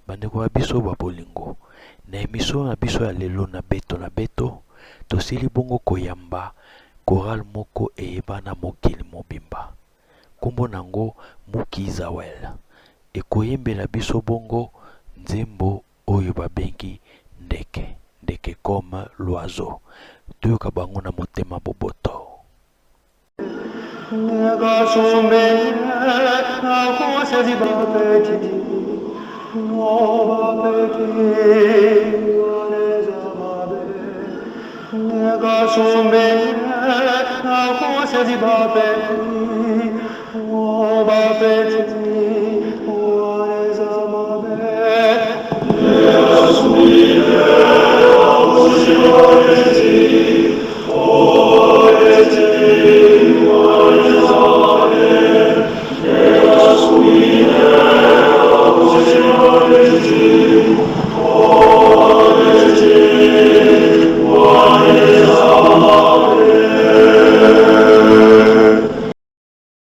Bandeko ya biso ba bolingo, na émission na biso ya lelo na beto, tosili bongo koyamba choral moko eyebana mokili mobimba. Kombo nango Muki Zawel. Ekoyembela biso bongo nzembo oyo babengi ndeke comme l'oiseau. Toyoka bango na motema boboto. Thank you.